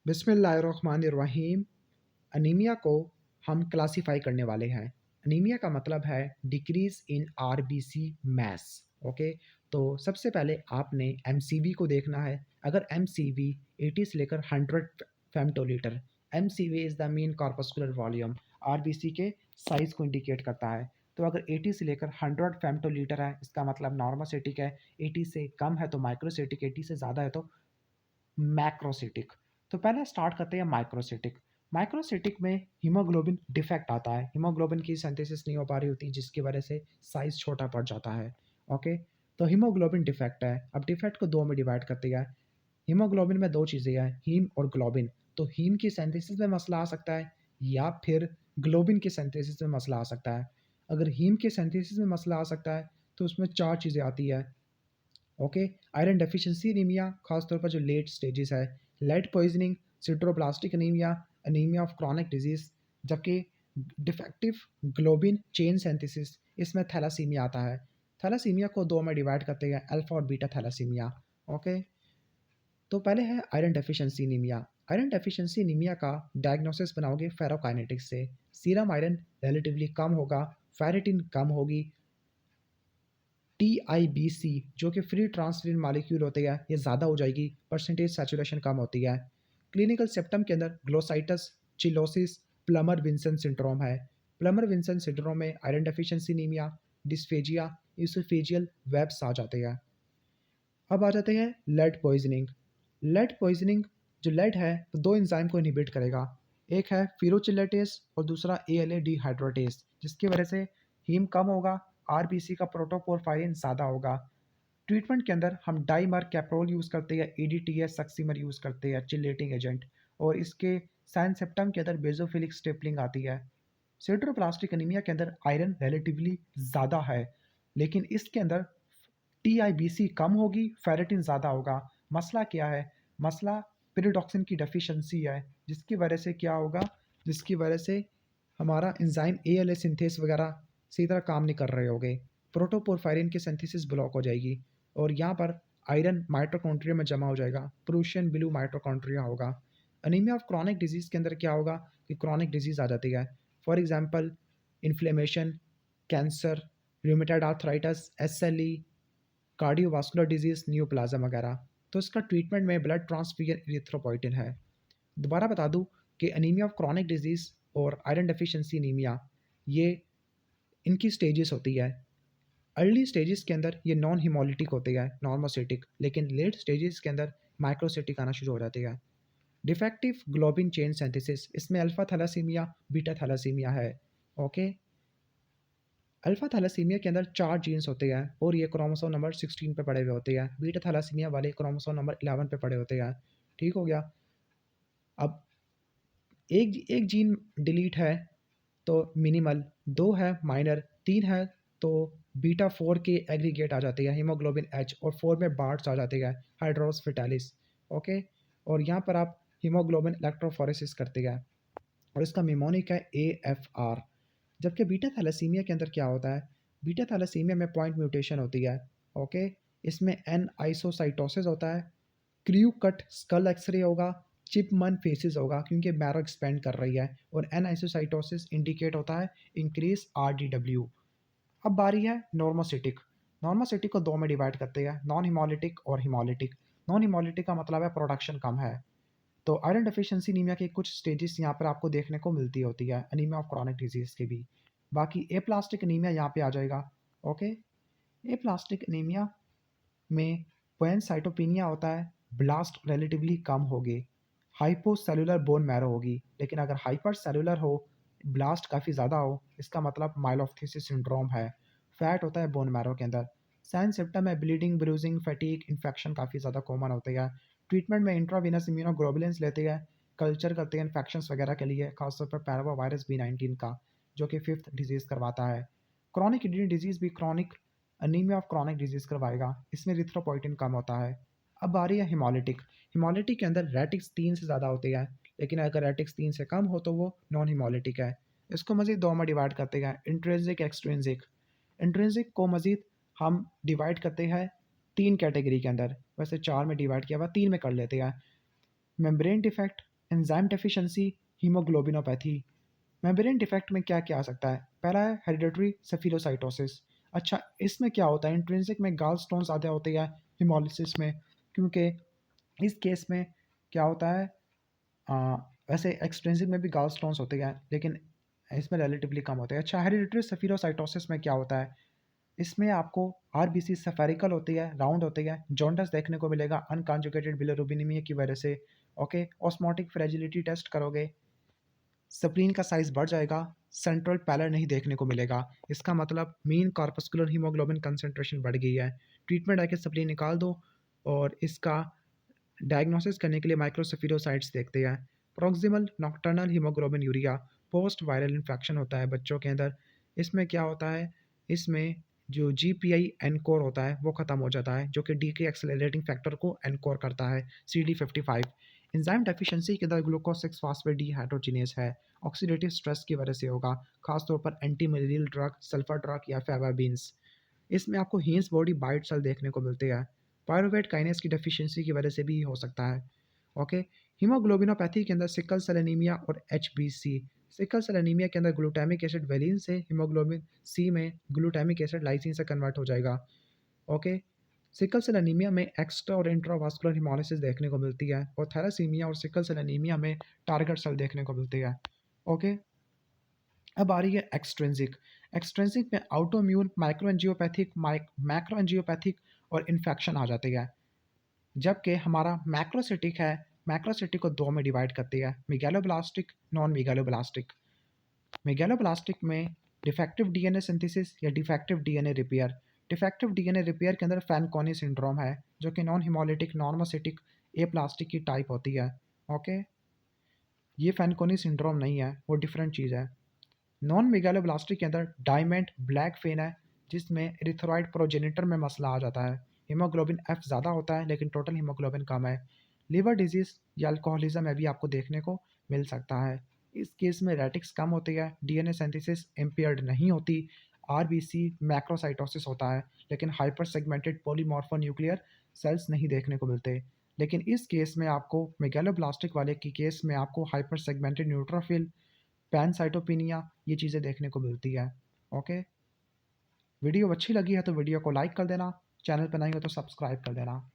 बिस्मिल्लाहिर्रहमानिर्रहीम। अनीमिया को हम क्लासिफाई करने वाले हैं। अनीमिया का मतलब है decrease in RBC mass. Okay, तो सबसे पहले आपने एमसीवी को देखना है। अगर एमसीवी 80 से लेकर 100 femtolitre, MCV is the mean corpuscular volume, RBC के साइज को इंडिकेट करता है। तो अगर 80 से लेकर 100 फेमटोलीटर है, इसका मतलब नॉर्मोसिटिक है। 80 से कम है तो माइक्रोसिटिक, 80 से ज़्यादा है तो मैक्रोसिटिक। तो पहले स्टार्ट करते हैं माइक्रोसिटिक। माइक्रोसिटिक में हीमोग्लोबिन डिफेक्ट आता है, हीमोग्लोबिन की सिंथेसिस नहीं हो पा रही होती जिसकी वजह से साइज छोटा पड़ जाता है। ओके, तो हीमोग्लोबिन डिफेक्ट है। अब डिफेक्ट को दो में डिवाइड करते हैं। हीमोग्लोबिन में दो चीज़ें हैं, हीम और ग्लोबिन। तो हीम की सिंथेसिस में मसला आ सकता है या फिर ग्लोबिन की सिंथेसिस में मसला आ सकता है। अगर हीम के सिंथेसिस में मसला आ सकता है तो उसमें चार चीज़ें आती है। ओके, आयरन डेफिशिएंसी एनीमिया, खासतौर पर जो लेट स्टेजेस है, lead poisoning, sideroblastic anaemia, anaemia of chronic disease, जबकि डिफेक्टिव ग्लोबिन चेन सिंथेसिस, इसमें थैलासीमिया आता है। थैलासीमिया को दो में डिवाइड करते हैं, अल्फा और बीटा थैलासीमिया। ओके, तो पहले है iron deficiency anaemia. Iron deficiency anaemia का डायग्नोसिस बनाओगे फेरोकाइनेटिक्स से। सीरम आयरन रिलेटिवली कम होगा, फेरिटिन कम होगी, TIBC जो कि फ्री ट्रांसफेरिन मॉलिक्यूल होते हैं ये ज़्यादा हो जाएगी, परसेंटेज सैचुरेशन कम होती है। क्लिनिकल सिम्टम के अंदर glossitis, cheilosis, Plummer Vinson syndrome है। प्लमर विंसन सिंड्रोम में iron deficiency anaemia, dysphagia, oesophageal webs आ जाते हैं। अब आ जाते हैं लेड पॉइजनिंग। लेड पॉइजनिंग, जो लेड है वो दो एंजाइम को इनहिबिट करेगा। एक है फिरोचिलेटेस और दूसरा ALA डिहाइड्रोटेस, जिसकी वजह से हीम कम होगा, आरबीसी का प्रोटोपोरफायरिन ज़्यादा होगा। ट्रीटमेंट के अंदर हम डाइमर कैप्रोल यूज़ करते हैं, EDTA सक्सीमर यूज़ करते हैं चिलेटिंग एजेंट, और इसके साइन सेप्टम के अंदर बेजोफिलिक स्टेपलिंग आती है। सिट्रोप्लास्टिक एनीमिया के अंदर आयरन रिलेटिवली ज़्यादा है, लेकिन इसके अंदर TIBC कम होगी, फेरेटिन ज़्यादा होगा। मसला क्या है? मसला pyridoxine की डेफिशिएंसी है, जिसकी वजह से क्या होगा? जिसकी वजह से हमारा एंजाइम ALA सिंथेस वगैरह सही तरह काम नहीं कर रहे होंगे। प्रोटोपोरफायरिन की सिंथेसिस ब्लॉक हो जाएगी और यहाँ पर आयरन माइटोकॉन्ड्रिया में जमा हो जाएगा, प्रूशियन ब्लू माइटोकॉन्ड्रिया होगा। अनीमिया ऑफ क्रॉनिक डिजीज़ के अंदर क्या होगा कि क्रॉनिक डिजीज़ आ जाती है। For example inflammation, cancer, rheumatoid arthritis, SLE, cardiovascular disease, neoplasm वगैरह। तो इसका ट्रीटमेंट में ब्लड ट्रांसफ्यूजन इरिथ्रोपोइटिन है। दोबारा बता दूं कि अनीमिया ऑफ क्रॉनिक डिजीज़ और आयरन डेफिशिएंसी अनीमिया, ये इनकी स्टेजेस होती है। अर्ली स्टेजेस के अंदर ये नॉन हिमोलिटिक होती है, नॉर्मोसिटिक, लेकिन लेट स्टेजेस के अंदर माइक्रोसिटिक आना शुरू हो जाती है। डिफेक्टिव ग्लोबिन चेन सिंथेसिस, इसमें अल्फा थैलासीमिया, बीटा थैलासीमिया है। ओके, अल्फा थैलेसीमिया के अंदर 4 जीन्स होते हैं और ये क्रोमोसोम नंबर 16 पे पड़े हुए होते हैं। बीटा थैलेसीमिया वाले क्रोमोसोम नंबर 11 पे पड़े होते हैं। ठीक हो गया? अब एक जीन डिलीट है तो मिनिमल, 2 है माइनर, 3 है तो बीटा 4 के एग्रीगेट आ जाते हैं, हीमोग्लोबिन H, और 4 में बार्ट्स आ जाते हैं, हाइड्रोस फिटालिस। ओके, और यहाँ पर आप हीमोग्लोबिन इलेक्ट्रोफोरेसिस करते हैं और इसका निमोनिक है AFR। जबकि बीटा थैलेसीमिया के अंदर क्या होता है? बीटा थैलेसीमिया में पॉइंट म्यूटेशन होती है। ओके, इसमें एन आइसोसाइटोसिस होता है, क्रू कट स्कल एक्सरे होगा, चिपमन फेसिस होगा क्योंकि मैरो एक्सपेंड कर रही है, और एन आइसोसाइटोसिस इंडिकेट होता है इंक्रीज RDW। अब बारी है नॉर्मोसिटिक। नॉर्मोसिटिक को दो में डिवाइड करते हैं, नॉन हिमोलिटिक और हिमोलिटिक। नॉन हिमोलिटिक का मतलब है प्रोडक्शन कम है। तो आयरन डेफिशिएंसी एनीमिया के कुछ स्टेजेस यहाँ पर आपको देखने को मिलती होती है, एनीमिया ऑफ क्रॉनिक डिजीज के भी। बाकी ए प्लास्टिक एनीमिया यहाँ पे आ जाएगा। ओके, ए प्लास्टिक एनीमिया में पैनसाइटोपिनिया होता है, ब्लास्ट रिलेटिवली कम होगी, हाइपोसेलुलर बोन मैरो होगी। लेकिन अगर हाइपर सेलुलर हो, ब्लास्ट काफ़ी ज़्यादा हो, इसका मतलब माइलोप्थिसिस सिंड्रोम है, फैट होता है बोन मैरो के अंदर। साइन सिम्टम है ब्लीडिंग, ब्रूजिंग, फैटीग, इन्फेक्शन काफ़ी ज़्यादा कॉमन होते हैं। ट्रीटमेंट में इंट्रावीनस इम्यूनोग्लोबुलिन्स लेते हैं, कल्चर करते हैं इन्फेक्शंस वगैरह के लिए, खासतौर पर पैरावा वायरस B19 का, जो कि 5th डिजीज़ करवाता है। क्रॉनिक किडनी डिजीज़ भी chronic anaemia of chronic disease करवाएगा, इसमें इरिथ्रोपोइटिन कम होता है। अब बारी है हिमोलिटिक। हिमोलिटिक के अंदर रेटिक्स 3 से ज़्यादा होती है, लेकिन अगर रेटिक्स 3 से कम हो तो वो नॉन हिमोलिटिक है। इसको मज़ीद दो में डिवाइड करते हैं, इंट्रिंसिक, एक्सट्रिंसिक। इंट्रिंसिक को मज़ीद हम डिवाइड करते हैं 3 कैटेगरी के अंदर, वैसे 4 में डिवाइड किया हुआ, 3 में कर लेते हैं। Membrane defect, enzyme deficiency, haemoglobinopathy. Membrane defect में क्या-क्या आ सकता है? पहला है हेरिडिटरी सेफिलोसाइटोसिस। अच्छा, इसमें क्या होता है? इंट्रिंसिक में गॉलस्टोन ज़्यादा होती है हेमोलिसिस में, क्योंकि इस केस में क्या होता है, अ, वैसे एक्सट्रिंसिक में भी गॉलस्टोन्स होते हैं, लेकिन इसमें रिलेटिवली कम होते हैं। अच्छा, हेरिडिटरी सेफिलोसाइटोसिस में क्या होता है? इसमें आपको आरबीसी स्फेरिकल होती है, राउंड होती है, जॉन्डिस देखने को मिलेगा अनकॉन्जुगेटेड बिलिरुबिनेमिया की वजह से। ओके, ऑस्मोटिक फ्रेजिलिटी टेस्ट करोगे, स्प्लीन का साइज बढ़ जाएगा, सेंट्रल पैलर नहीं देखने को मिलेगा। इसका मतलब मीन कॉर्पस्कुलर हीमोग्लोबिन कंसंट्रेशन बढ़ गई है। ट्रीटमेंट है कि स्प्लीन निकाल दो, और इसका डायग्नोसिस करने के लिए माइक्रोसेफिलोसाइट्स देखते हैं। Proximal nocturnal haemoglobin urea, post viral infection होता है बच्चों के अंदर। इसमें क्या होता है, इसमें जो जीपीआई एनकोर होता है वो ख़त्म हो जाता है, जो कि डी के एक्सेलरेटिंग फैक्टर को एनकोर करता है, CD55। एंजाइम डेफिशिएंसी के अंदर ग्लूकोज 6 फॉस्फेट डिहाइड्रोजिनेज है, ऑक्सीडेटिव स्ट्रेस की वजह से होगा, खासतौर पर anti malarial drug, sulphur drug या फेवाबीन्स। इसमें आपको हीन्स बॉडी बाइट सेल देखने को मिलते हैं। पायरुवेट काइनेज की डेफिशिएंसी की वजह से भी हो सकता है। ओके, हीमोग्लोबिनोपैथी के अंदर सिकल सेल एनीमिया और एचबीसी। सिकल सेल एनीमिया के अंदर ग्लूटामिक एसिड वेलिन से हीमोग्लोबिन सी में ग्लूटामिक एसिड लाइसिन से कन्वर्ट हो जाएगा। ओके, सिकल सेल एनीमिया में एक्स्ट्रा और इंट्रावास्कुलर हिमोलिसिस देखने को मिलती है, और थैलासीमिया और सिकल सेल एनीमिया में टारगेट सेल देखने को मिलती है। ओके, अब आ रही है एक्सट्रिंसिक। एक्सट्रिंसिक में ऑटोइम्यून, माइक्रोएंजियोपैथिक, मैक्रोएंजियोपैथिक और इन्फेक्शन आ जाती है। जबकि हमारा मैक्रोसिटिक है, मैक्रोसिटिक को दो में डिवाइड करती है, मेगालोब्लास्टिक, नॉन मेगालोब्लास्टिक। मेगालोब्लास्टिक में डिफेक्टिव डीएनए सिंथेसिस या defective DNA repair. Defective DNA repair के अंदर फैनकोनी सिंड्रोम है, जो कि नॉन हिमोलिटिक नॉर्मोसिटिक ए प्लास्टिक की टाइप होती है। ओके, ये फैनकोनी सिंड्रोम नहीं है, वो डिफरेंट चीज़ है। नॉन मेगालोब्लास्टिक के अंदर डायमंड ब्लैक फेन है, जिसमें एरिथ्रॉइड प्रोजेनिटर में मसला आ जाता है। हीमोग्लोबिन एफ ज़्यादा होता है, लेकिन टोटल हीमोग्लोबिन कम है। लिवर डिजीज़ या अल्कोहलिज्म में भी आपको देखने को मिल सकता है। इस केस में रेटिक्स कम होती है, डीएनए सिंथेसिस इम्पेयर्ड नहीं होती, आरबीसी मैक्रोसाइटोसिस होता है, लेकिन हाइपर सेगमेंटेड पॉलीमॉर्फोन्यूक्लियर सेल्स नहीं देखने को मिलते। लेकिन इस केस में आपको मेगालोब्लास्टिक वाले की केस में आपको हाइपर सेगमेंटेड न्यूट्रोफिल, पैनसाइटोपिनिया, ये चीज़ें देखने को मिलती है। ओके, वीडियो अच्छी लगी है तो वीडियो को लाइक कर देना, चैनल पर नए हो तो सब्सक्राइब कर देना।